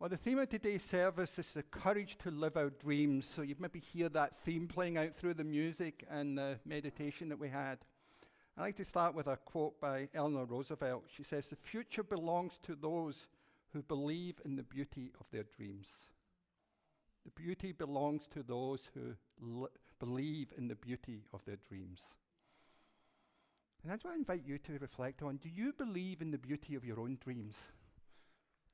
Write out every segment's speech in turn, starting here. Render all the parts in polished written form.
Well, the theme of today's service is the courage to live our dreams. So you maybe hear that theme playing out through the music and the meditation that we had. I'd like to start with a quote by Eleanor Roosevelt. She says, "The future belongs to those who believe in the beauty of their dreams." The beauty belongs to those who believe in the beauty of their dreams. And I just want to invite you to reflect on, do you believe in the beauty of your own dreams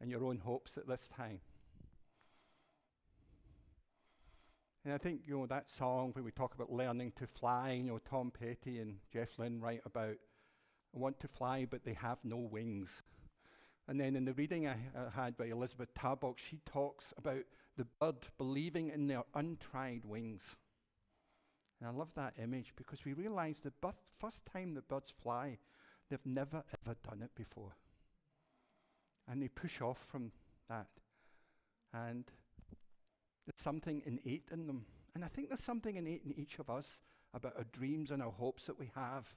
and your own hopes at this time? And I think, that song when we talk about learning to fly, Tom Petty and Jeff Lynne write about, I want to fly, but they have no wings. And then in the reading I had by Elizabeth Tarbox, she talks about the bird believing in their untried wings. And I love that image because we realize the first time the birds fly, they've never ever done it before. And they push off from that. And there's something innate in them. And I think there's something innate in each of us about our dreams and our hopes that we have.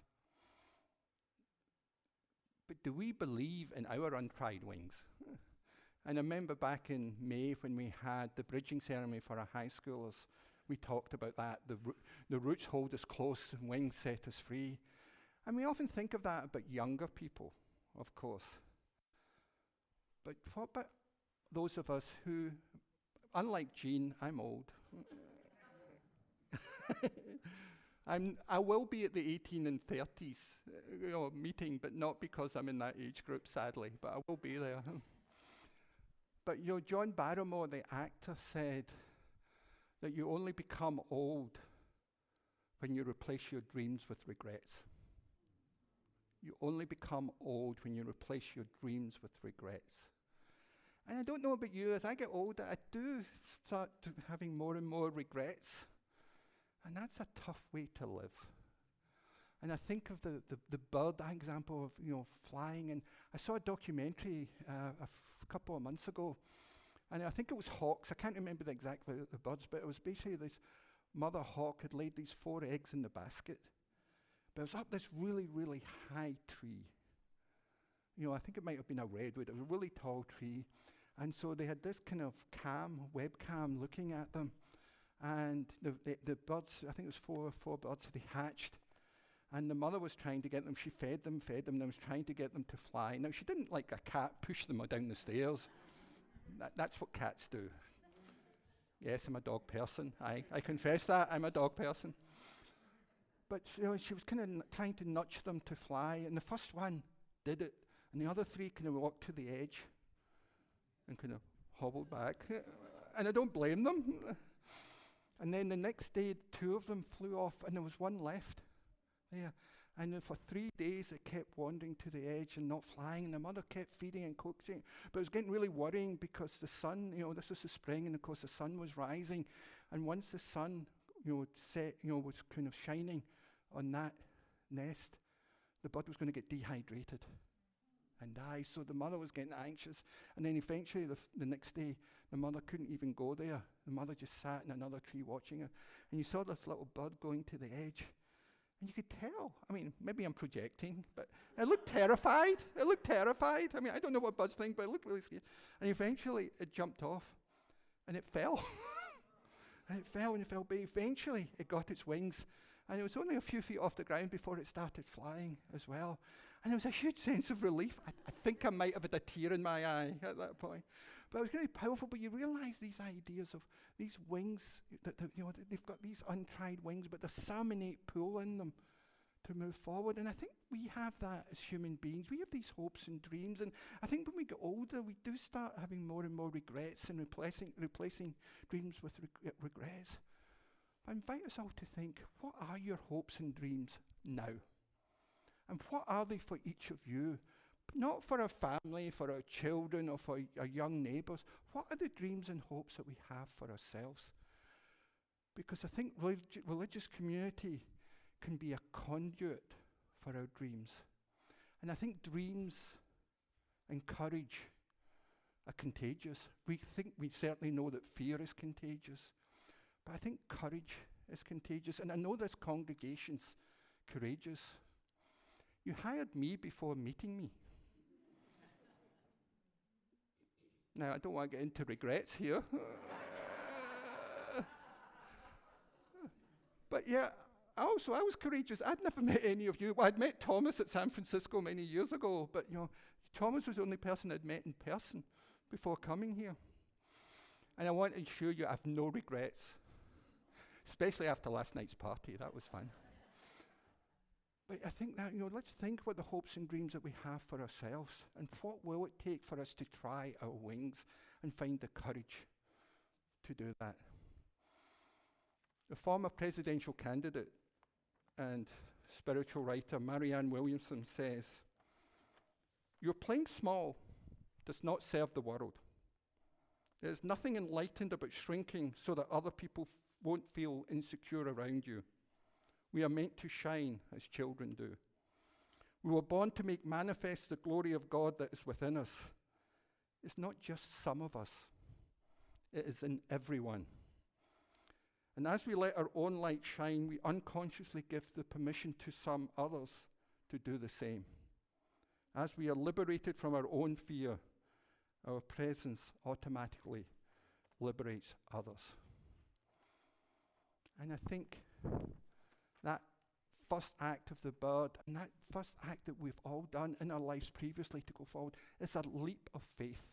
But do we believe in our untried wings? And I remember back in May when we had the bridging ceremony for our high schoolers, we talked about that. The roots hold us close and wings set us free. And we often think of that about younger people, of course. But what about those of us who, unlike Jean, I'm old. I will be at the 18 and 30s meeting, but not because I'm in that age group, sadly, but I will be there. But John Barrymore, the actor, said that you only become old when you replace your dreams with regrets. You only become old when you replace your dreams with regrets. And I don't know about you, as I get older, I do start having more and more regrets. And that's a tough way to live. And I think of the bird example of, flying. And I saw a documentary a couple of months ago. And I think it was hawks. I can't remember exactly the birds, but it was basically this mother hawk had laid these 4 eggs in the basket. But it was up this really, really high tree. I think it might have been a redwood. It was a really tall tree. And so they had this kind of webcam looking at them. And the birds, I think it was four birds, they hatched. And the mother was trying to get them. She fed them, and was trying to get them to fly. Now, she didn't, like a cat, push them down the stairs. That's what cats do. Yes, I'm a dog person. I confess that. I'm a dog person. But she was kind of trying to nudge them to fly. And the first one did it. And the other 3 kind of walked to the edge and kind of hobbled back. And I don't blame them. And then the next day, 2 of them flew off, and there was 1 left there. And then for 3 days, it kept wandering to the edge and not flying. And the mother kept feeding and coaxing. But it was getting really worrying because the sun, this was the spring, and of course the sun was rising. And once the sun, set, was kind of shining on that nest, the bird was going to get dehydrated and die. So the mother was getting anxious. And then eventually, the next day, the mother couldn't even go there. The mother just sat in another tree watching her. And you saw this little bird going to the edge. And you could tell. I mean, maybe I'm projecting, but it looked terrified. It looked terrified. I mean, I don't know what birds think, but it looked really scared. And eventually, it jumped off. And it fell. And it fell, and it fell. But eventually, it got its wings. And it was only a few feet off the ground before it started flying as well. And there was a huge sense of relief. I think I might have had a tear in my eye at that point. But it was really powerful. But you realize these ideas of these wings, that they've got these untried wings, but there's some innate pull in them to move forward. And I think we have that as human beings. We have these hopes and dreams. And I think when we get older, we do start having more and more regrets and replacing dreams with regrets. I invite us all to think, what are your hopes and dreams now? And what are they for each of you? Not for our family, for our children, or for our young neighbours. What are the dreams and hopes that we have for ourselves? Because I think religious community can be a conduit for our dreams. And I think dreams and courage are contagious. We certainly know that fear is contagious. But I think courage is contagious. And I know this congregation's courageous. You hired me before meeting me. Now, I don't want to get into regrets here. But yeah, I was courageous. I'd never met any of you. Well, I'd met Thomas at San Francisco many years ago, but Thomas was the only person I'd met in person before coming here. And I want to assure you I have no regrets, especially after last night's party. That was fun. But I think that, let's think about the hopes and dreams that we have for ourselves, and what will it take for us to try our wings and find the courage to do that. The former presidential candidate and spiritual writer Marianne Williamson says, "Your playing small does not serve the world. There is nothing enlightened about shrinking so that other people won't feel insecure around you. We are meant to shine as children do. We were born to make manifest the glory of God that is within us. It's not just some of us. It is in everyone. And as we let our own light shine, we unconsciously give the permission to some others to do the same. As we are liberated from our own fear, our presence automatically liberates others." And I think that first act of the bird, and that first act that we've all done in our lives previously to go forward, is a leap of faith.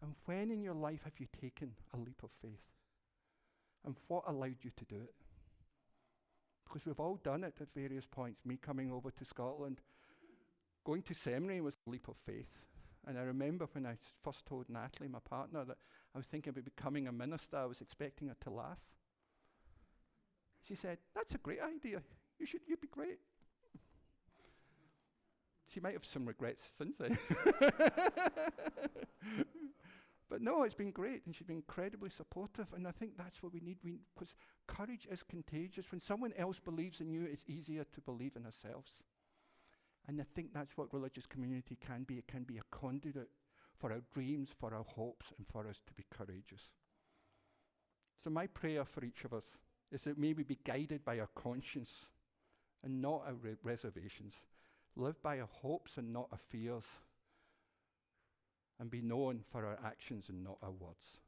And when in your life have you taken a leap of faith? And what allowed you to do it? Because we've all done it at various points. Me coming over to Scotland, going to seminary was a leap of faith. And I remember when I first told Natalie, my partner, that I was thinking about becoming a minister, I was expecting her to laugh. She said, "That's a great idea. You'd be great." She might have some regrets since then. But no, it's been great, and she's been incredibly supportive, and I think that's what we need, because courage is contagious. When someone else believes in you, it's easier to believe in ourselves. And I think that's what religious community can be. It can be a conduit for our dreams, for our hopes, and for us to be courageous. So my prayer for each of us is that may we be guided by our conscience and not our reservations. Live by our hopes and not our fears, and be known for our actions and not our words.